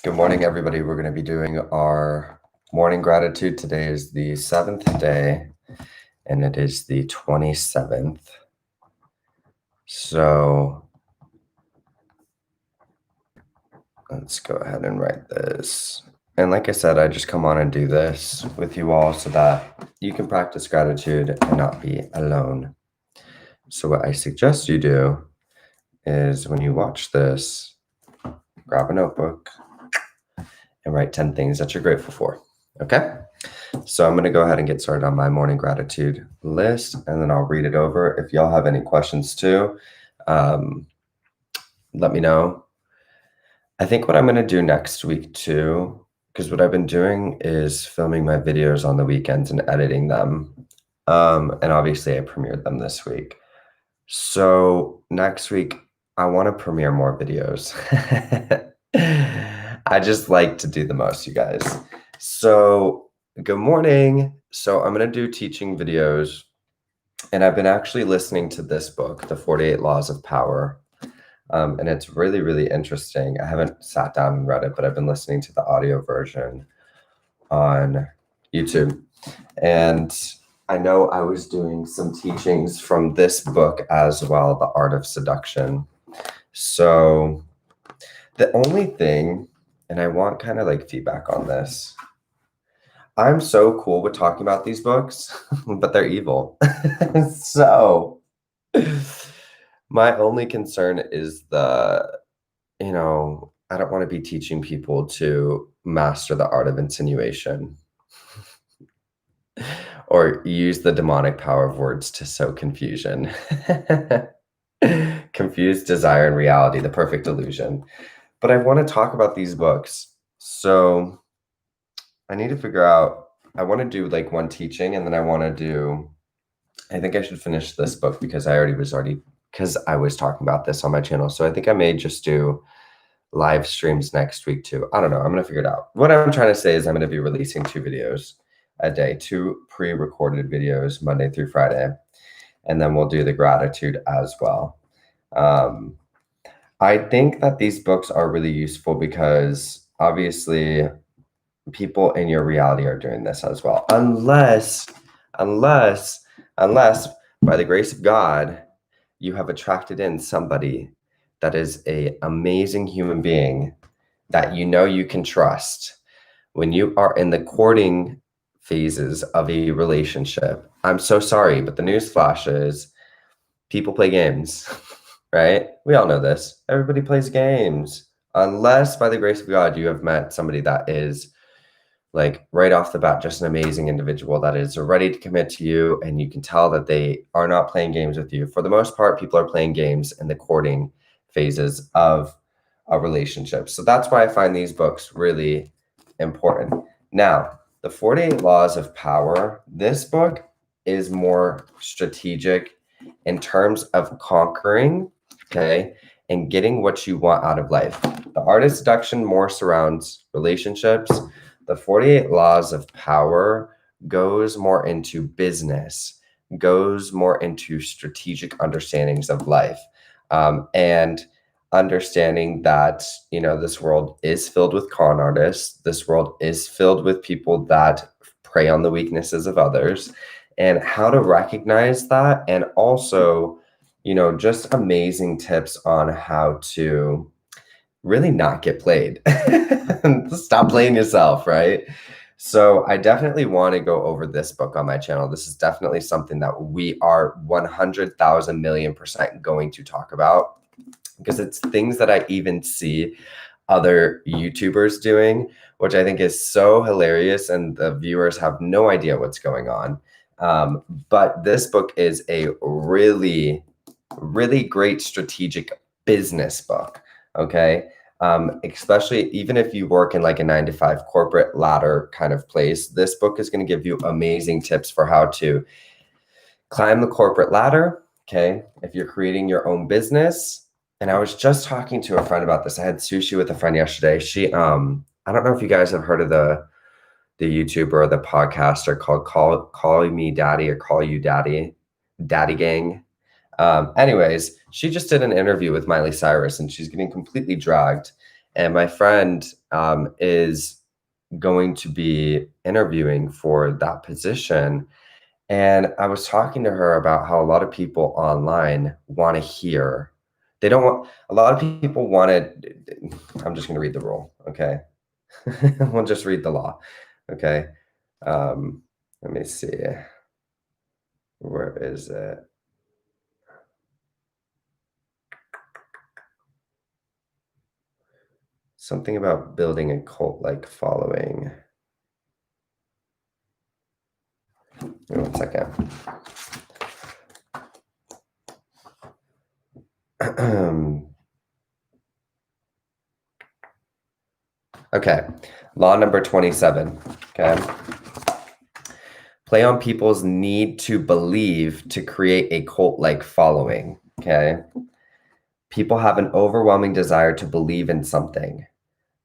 Good morning, everybody. We're going to be doing our morning gratitude. Today is the 7th day, and it is the 27th. So let's go ahead and write this. And like I said, I just come on and do this with you all so that you can practice gratitude and not be alone. So what I suggest you do is when you watch this, grab a notebook and write 10 things that you're grateful for. Okay? So I'm going to go ahead and get started on my morning gratitude list, and then I'll read it over. If y'all have any questions too, let me know. I think what I'm going to do next week too, because what I've been doing is filming my videos on the weekends and editing them. And obviously I premiered them this week. So next week, I want to premiere more videos. I just like to do the most, you guys. So good morning. So I'm going to do teaching videos, and I've been actually listening to this book, The 48 Laws of Power. And it's really, really interesting. I haven't sat down and read it, but I've been listening to the audio version on YouTube. And I know I was doing some teachings from this book as well, The Art of Seduction. So the only thing, and I want kind of like feedback on this, I'm so cool with talking about these books, but they're evil. So my only concern is I don't want to be teaching people to master the art of insinuation or use the demonic power of words to sow confusion. Confuse desire and reality, the perfect illusion. But I want to talk about these books. So I need to figure out, I want to do like one teaching, and then I think I should finish this book because I was talking about this on my channel. So I think I may just do live streams next week too. I don't know. I'm going to figure it out. What I'm trying to say is I'm going to be releasing 2 videos a day, 2 pre-recorded videos, Monday through Friday. And then we'll do the gratitude as well. I think that these books are really useful because obviously people in your reality are doing this as well. Unless by the grace of God, you have attracted in somebody that is an amazing human being that you can trust. When you are in the courting phases of a relationship, I'm so sorry, but the news flash is people play games, right? We all know this. Everybody plays games. Unless by the grace of God, you have met somebody that is like right off the bat, just an amazing individual that is ready to commit to you, and you can tell that they are not playing games with you. For the most part, people are playing games in the courting phases of a relationship. So that's why I find these books really important. Now, the 48 Laws of Power, this book is more strategic in terms of conquering, okay, and getting what you want out of life. The Art of Seduction more surrounds relationships. The 48 Laws of Power goes more into business, goes more into strategic understandings of life, and understanding that, this world is filled with con artists. This world is filled with people that prey on the weaknesses of others, and how to recognize that. And also, just amazing tips on how to really not get played. Stop playing yourself, right? So I definitely want to go over this book on my channel. This is definitely something that we are 100,000 million% going to talk about, because it's things that I even see other YouTubers doing, which I think is so hilarious, and the viewers have no idea what's going on. But this book is a really, really great strategic business book, okay? Especially even if you work in like a 9-to-5 corporate ladder kind of place, this book is going to give you amazing tips for how to climb the corporate ladder, okay? If you're creating your own business. And I was just talking to a friend about this. I had sushi with a friend yesterday. She, I don't know if you guys have heard of the YouTuber or the podcaster called Call Me Daddy or Call You Daddy, Daddy Gang. Anyways, she just did an interview with Miley Cyrus, and she's getting completely dragged. And my friend is going to be interviewing for that position. And I was talking to her about how a lot of people online want to hear. They don't want, a lot of people want to, I'm just going to read the rule. Okay. We'll just read the law. Okay. Let me see. Where is it? Something about building a cult-like following. Give me 1 second. Okay. Law number 27. Okay. Play on people's need to believe to create a cult-like following. Okay. People have an overwhelming desire to believe in something.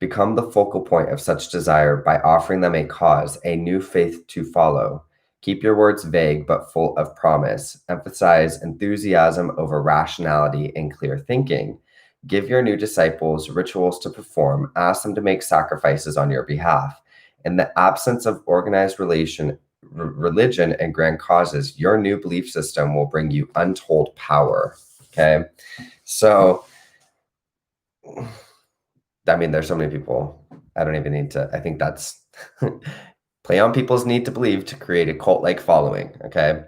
Become the focal point of such desire by offering them a cause, a new faith to follow. Keep your words vague but full of promise. Emphasize enthusiasm over rationality and clear thinking. Give your new disciples rituals to perform. Ask them to make sacrifices on your behalf. In the absence of organized religion and grand causes, your new belief system will bring you untold power. Okay. So, I mean, there's so many people. I don't even need to. I think that's play on people's need to believe to create a cult-like following. Okay.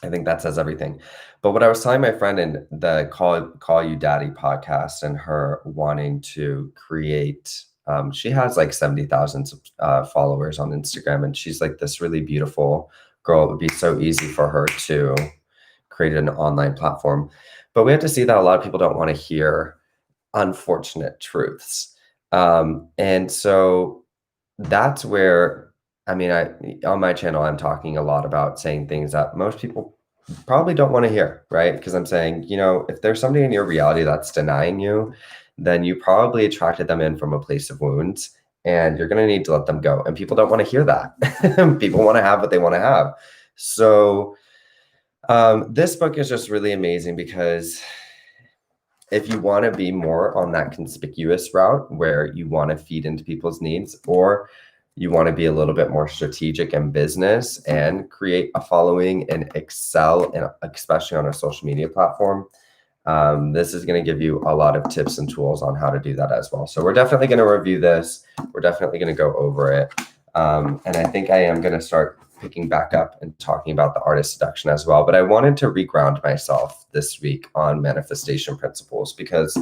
I think that says everything. But what I was telling my friend in the Call You Daddy podcast and her wanting to create, she has like 70,000 followers on Instagram, and she's like this really beautiful girl. It would be so easy for her to create an online platform. But we have to see that a lot of people don't want to hear unfortunate truths. And so that's where, I mean, on my channel, I'm talking a lot about saying things that most people probably don't want to hear, right? Because I'm saying, if there's somebody in your reality that's denying you, then you probably attracted them in from a place of wounds, and you're going to need to let them go. And people don't want to hear that. People want to have what they want to have. So this book is just really amazing because if you want to be more on that conspicuous route where you want to feed into people's needs, or you want to be a little bit more strategic in business and create a following and excel, and especially on a social media platform, this is going to give you a lot of tips and tools on how to do that as well. So we're definitely going to review this. We're definitely going to go over it. And I think I am going to start picking back up and talking about the art of seduction as well. But I wanted to reground myself this week on manifestation principles, because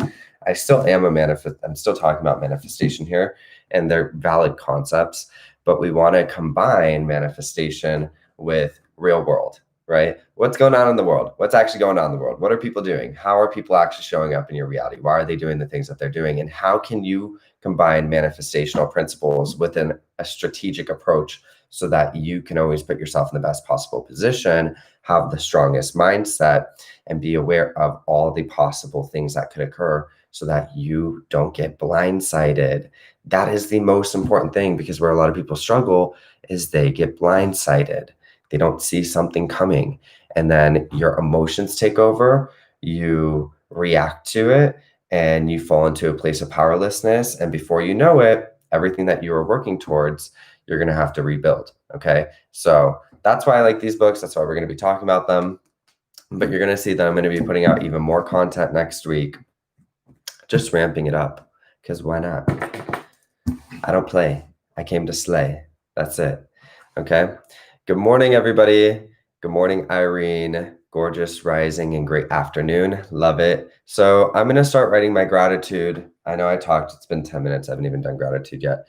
I still am I'm still talking about manifestation here, and they're valid concepts, but we want to combine manifestation with real world, right? What's going on in the world? What's actually going on in the world? What are people doing? How are people actually showing up in your reality? Why are they doing the things that they're doing? And how can you combine manifestational principles within a strategic approach so that you can always put yourself in the best possible position, have the strongest mindset, and be aware of all the possible things that could occur so that you don't get blindsided. That is the most important thing, because where a lot of people struggle is they get blindsided. They don't see something coming, and then your emotions take over. You react to it, and you fall into a place of powerlessness. And before you know it, everything that you were working towards, you're going to have to rebuild. Okay. So that's why I like these books. That's why we're going to be talking about them. But you're going to see that I'm going to be putting out even more content next week, just ramping it up, because why not? I don't play. I came to slay. That's it. Okay. Good morning, everybody. Good morning, Irene. Gorgeous rising and great afternoon. Love it. So I'm going to start writing my gratitude. I know I talked, it's been 10 minutes. I haven't even done gratitude yet.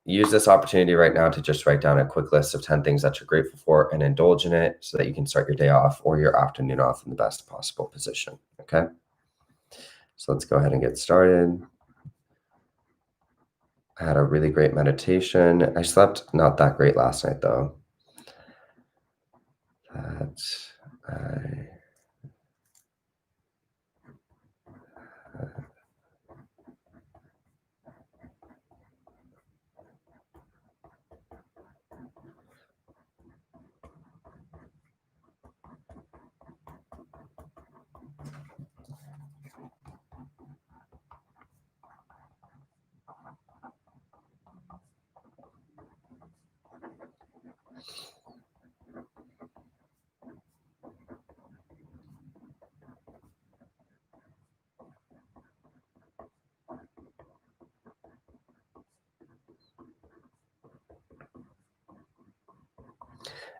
Use this opportunity right now to just write down a quick list of 10 things that you're grateful for and indulge in it so that you can start your day off or your afternoon off in the best possible position. Okay. So let's go ahead and get started. I had a really great meditation. I slept not that great last night, though.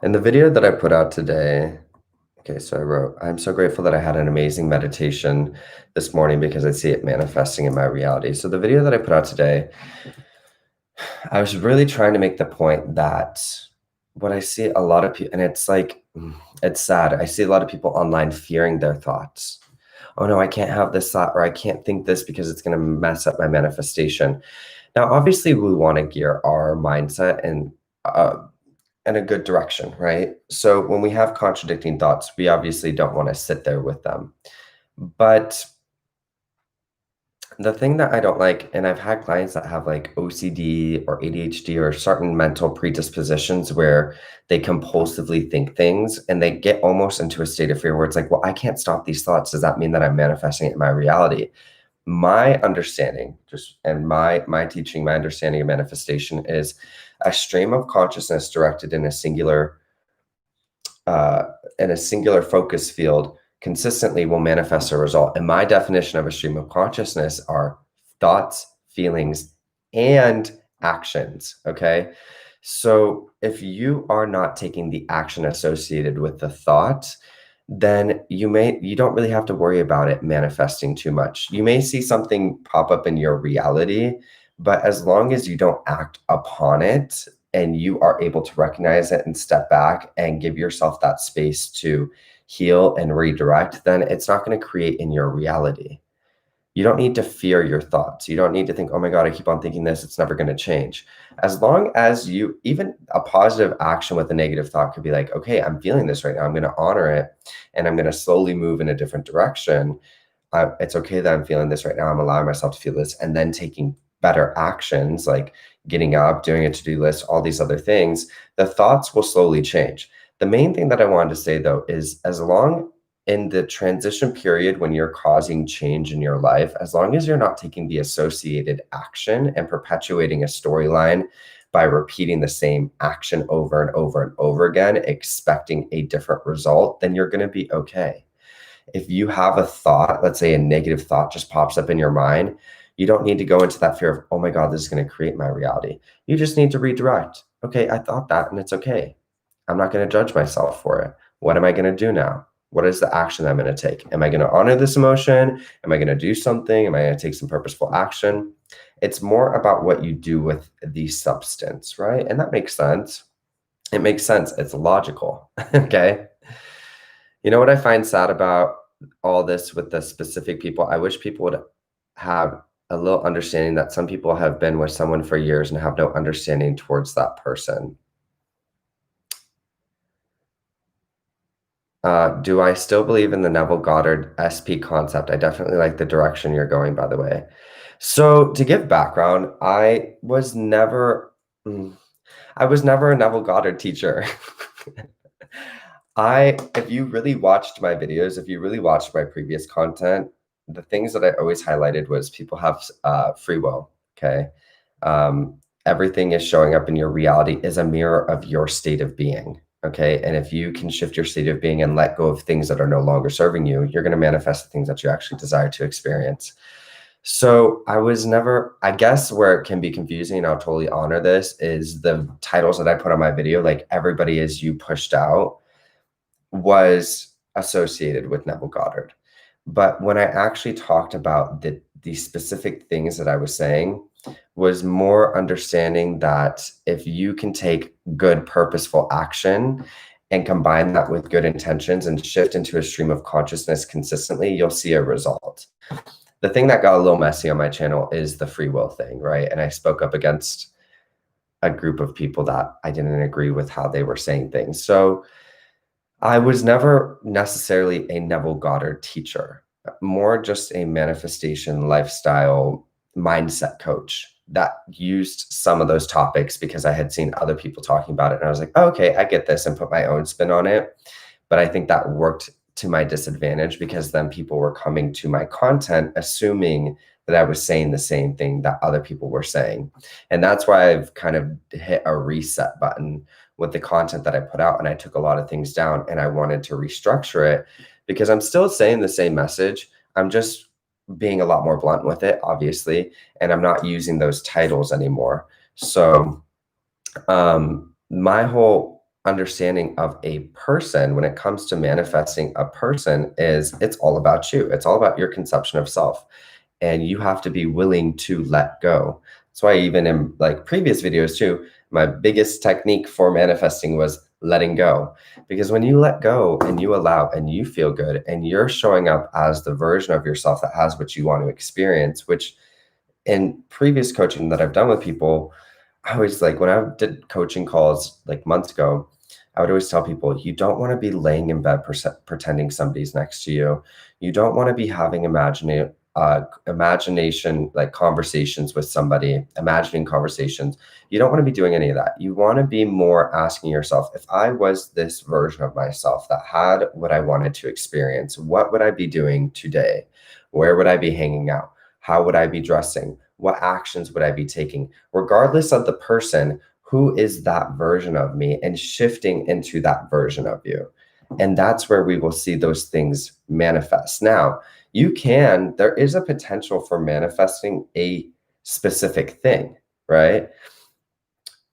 In the video that I put out today, okay, so I wrote, I'm so grateful that I had an amazing meditation this morning because I see it manifesting in my reality. So the video that I put out today, I was really trying to make the point that what I see a lot of people, and it's like, it's sad. I see a lot of people online fearing their thoughts. Oh no, I can't have this thought, or I can't think this because it's going to mess up my manifestation. Now, obviously, we want to gear our mindset in a good direction, right? So when we have contradicting thoughts, we obviously don't want to sit there with them. But the thing that I don't like, and I've had clients that have like OCD or ADHD or certain mental predispositions where they compulsively think things and they get almost into a state of fear where it's like, well, I can't stop these thoughts. Does that mean that I'm manifesting it in my reality? My understanding, just and my teaching, my understanding of manifestation is a stream of consciousness directed uh, in a singular focus field consistently will manifest a result. And my definition of a stream of consciousness are thoughts, feelings, and actions. Okay. So if you are not taking the action associated with the thought, then you don't really have to worry about it manifesting too much. You may see something pop up in your reality, but as long as you don't act upon it and you are able to recognize it and step back and give yourself that space to heal and redirect, then it's not going to create in your reality. You don't need to fear your thoughts. You don't need to think, oh my God, I keep on thinking this, it's never going to change. As long as you, even a positive action with a negative thought could be like, okay, I'm feeling this right now. I'm going to honor it and I'm going to slowly move in a different direction. It's okay that I'm feeling this right now. I'm allowing myself to feel this and then taking better actions like getting up, doing a to-do list, all these other things. The thoughts will slowly change. The main thing that I wanted to say though is as long in the transition period when you're causing change in your life, as long as you're not taking the associated action and perpetuating a storyline by repeating the same action over and over and over again, expecting a different result, then you're going to be okay. If you have a thought, let's say a negative thought just pops up in your mind, you don't need to go into that fear of, oh my God, this is going to create my reality. You just need to redirect. Okay, I thought that and it's okay. I'm not going to judge myself for it. What am I going to do now? What is the action I'm going to take? Am I going to honor this emotion? Am I going to do something? Am I going to take some purposeful action? It's more about what you do with the substance, right? And that makes sense. It makes sense. It's logical. Okay. You know what I find sad about all this with the specific people? I wish people would have a little understanding that some people have been with someone for years and have no understanding towards that person. Do I still believe in the Neville Goddard SP concept? I definitely like the direction you're going, by the way. So to give background, mm, I was never a Neville Goddard teacher. If you really watched my videos, if you really watched my previous content, the things that I always highlighted was people have free will. Okay. Everything is showing up in your reality is a mirror of your state of being. Okay. And if you can shift your state of being and let go of things that are no longer serving you, you're going to manifest the things that you actually desire to experience. So I was never, I guess where it can be confusing, and I'll totally honor this, is the titles that I put on my video, like everybody is you pushed out, was associated with Neville Goddard. But when I actually talked about the specific things that I was saying, was more understanding that if you can take good, purposeful action and combine that with good intentions and shift into a stream of consciousness consistently, you'll see a result. The thing that got a little messy on my channel is the free will thing, right? And I spoke up against a group of people that I didn't agree with how they were saying things. So I was never necessarily a Neville Goddard teacher, more just a manifestation lifestyle mindset coach that used some of those topics because I had seen other people talking about it. And I was like, oh, okay, I get this, and put my own spin on it. But I think that worked to my disadvantage because then people were coming to my content assuming that I was saying the same thing that other people were saying. And that's why I've kind of hit a reset button with the content that I put out, and I took a lot of things down and I wanted to restructure it because I'm still saying the same message. I'm just being a lot more blunt with it, obviously, and I'm not using those titles anymore. So my whole understanding of a person when it comes to manifesting a person is it's all about you. It's all about your conception of self. And you have to be willing to let go. That's why even in like previous videos too, my biggest technique for manifesting was letting go. Because when you let go and you allow and you feel good and you're showing up as the version of yourself that has what you want to experience, which in previous coaching that I've done with people, I always like when I did coaching calls like months ago, I would always tell people, you don't want to be laying in bed pretending somebody's next to you. You don't want to be having imagination, like conversations with somebody, imagining conversations. You don't want to be doing any of that. You want to be more asking yourself, if I was this version of myself that had what I wanted to experience, what would I be doing today? Where would I be hanging out? How would I be dressing? What actions would I be taking? Regardless of the person, who is that version of me, and shifting into that version of you. And that's where we will see those things manifest. Now, there is a potential for manifesting a specific thing, right?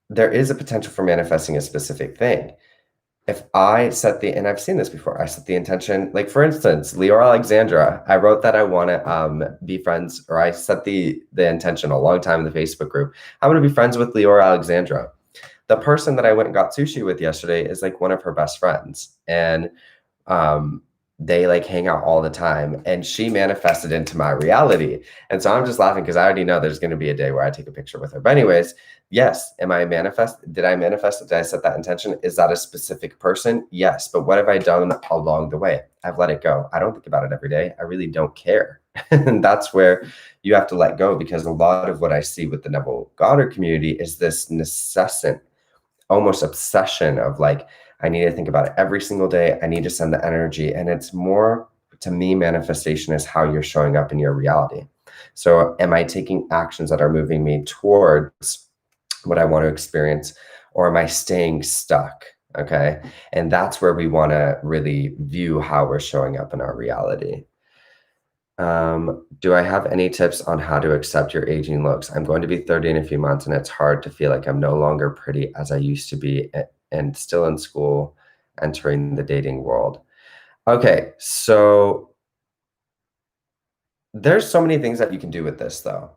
There is a potential for manifesting a specific thing. If I set and I've seen this before, I set the intention, like for instance, Leo or Alexandra, I wrote that I want to be friends, or I set the intention a long time in the Facebook group. I'm going to be friends with Leo or Alexandra. The person that I went and got sushi with yesterday is like one of her best friends. And they like hang out all the time, and she manifested into my reality. And so I'm just laughing because I already know there's going to be a day where I take a picture with her. But anyways, yes, did I manifest it? Did I set that intention? Is that a specific person? Yes. But what have I done along the way? I've let it go. I don't think about it every day. I really don't care. And that's where you have to let go, because a lot of what I see with the Neville Goddard community is this necessant, almost obsession of like, I need to think about it every single day. I need to send the energy. And it's more, to me, manifestation is how you're showing up in your reality. So am I taking actions that are moving me towards what I want to experience, or am I staying stuck? Okay. And that's where we want to really view how we're showing up in our reality. Do I have any tips on how to accept your aging looks? I'm going to be 30 in a few months, and it's hard to feel like I'm no longer pretty as I used to be, and still in school, entering the dating world. Okay, so there's so many things that you can do with this, though.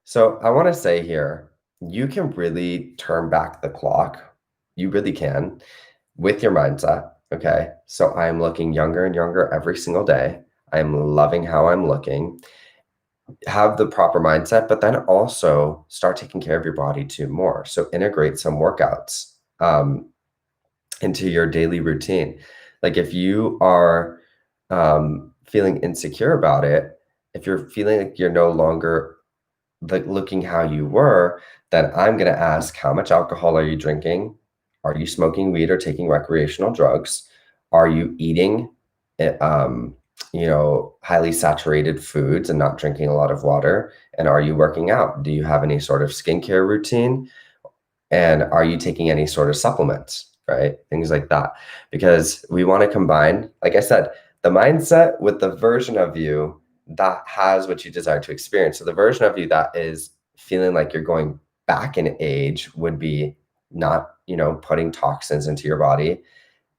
So I want to say here, you can really turn back the clock. You really can, with your mindset. Okay, so I'm looking younger and younger every single day. I'm loving how I'm looking. Have the proper mindset, but then also start taking care of your body too more. So integrate some workouts into your daily routine. Like if you are feeling insecure about it, if you're feeling like you're no longer like looking how you were, then I'm going to ask, how much alcohol are you drinking? Are you smoking weed or taking recreational drugs? Are you eating highly saturated foods and not drinking a lot of water? And are you working out? Do you have any sort of skincare routine? And are you taking any sort of supplements, right? Things like that. Because we want to combine, like I said, the mindset with the version of you that has what you desire to experience. So the version of you that is feeling like you're going back in age would be not, putting toxins into your body,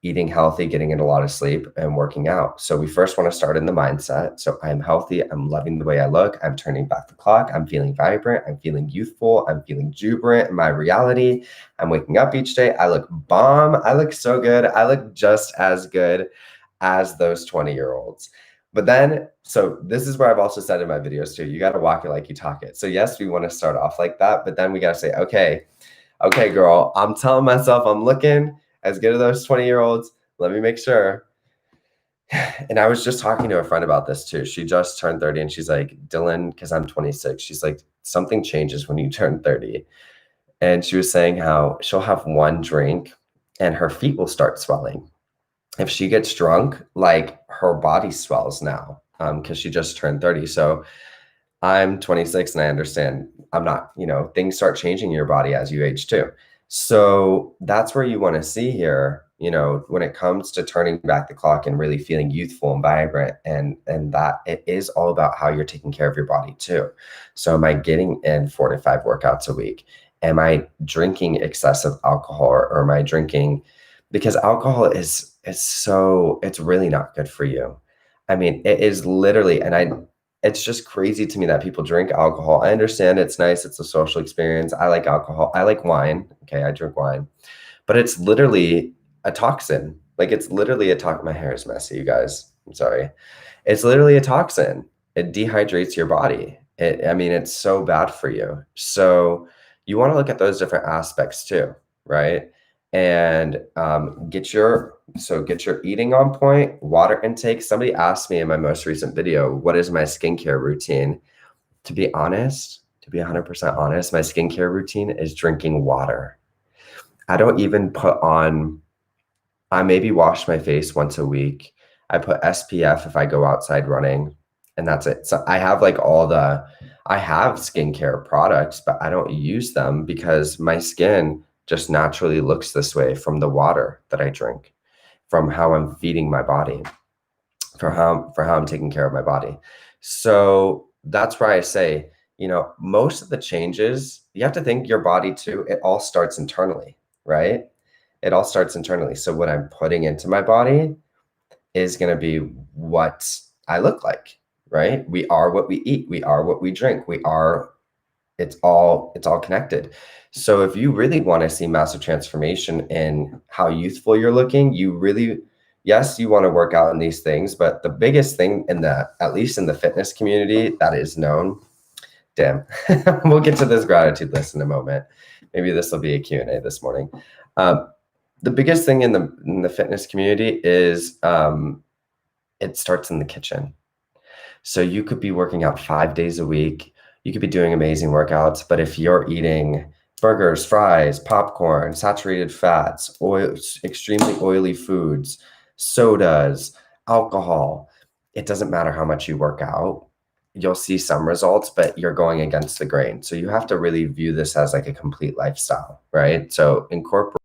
eating healthy, getting in a lot of sleep, and working out. So we first want to start in the mindset. So I'm healthy. I'm loving the way I look. I'm turning back the clock. I'm feeling vibrant. I'm feeling youthful. I'm feeling jubilant in my reality. I'm waking up each day. I look bomb. I look so good. I look just as good as those 20-year-olds. But then, so this is where I've also said in my videos too, you got to walk it like you talk it. So yes, we want to start off like that, but then we got to say, okay, girl, I'm telling myself I'm looking as good as those 20-year-olds. Let me make sure. And I was just talking to a friend about this too. She just turned 30 and she's like, Dylan, because I'm 26, she's like, something changes when you turn 30. And she was saying how she'll have one drink and her feet will start swelling. If she gets drunk, like her body swells now because she just turned 30. So I'm 26 and I understand I'm not, things start changing in your body as you age too. So that's where you want to see here, when it comes to turning back the clock and really feeling youthful and vibrant, and that it is all about how you're taking care of your body too. So am I getting in 4 to 5 workouts a week? Am I drinking excessive alcohol, or am I drinking because alcohol is so it's really not good for you. I mean, it is literally, and it's just crazy to me that people drink alcohol. I understand it's nice, it's a social experience. I like alcohol. I like wine. Okay, I drink wine. But it's literally a toxin. Like it's literally a toxin. My hair is messy, you guys. I'm sorry. It's literally a toxin. It dehydrates your body. I mean, it's so bad for you. So you want to look at those different aspects too, right? And get your eating on point, water intake. Somebody asked me in my most recent video, what is my skincare routine? To be honest, to be 100% honest, my skincare routine is drinking water. I don't even put on I maybe wash my face once a week. I put SPF if I go outside running, and that's it. So I have skincare products, but I don't use them because my skin just naturally looks this way from the water that I drink, from how I'm feeding my body, for how I'm taking care of my body. So that's why I say, most of the changes, you have to think your body too, it all starts internally, right? It all starts internally. So what I'm putting into my body is going to be what I look like, right? We are what we eat. We are what we drink. It's all connected. So if you really want to see massive transformation in how youthful you're looking, yes, you want to work out in these things, but the biggest thing at least in the fitness community that is known, damn, we'll get to this gratitude list in a moment. Maybe this will be a Q&A this morning. The biggest thing in the fitness community is it starts in the kitchen. So you could be working out 5 days a week. You could be doing amazing workouts, but if you're eating burgers, fries, popcorn, saturated fats, oil, extremely oily foods, sodas, alcohol, it doesn't matter how much you work out. You'll see some results, but you're going against the grain. So you have to really view this as like a complete lifestyle, right? So incorporate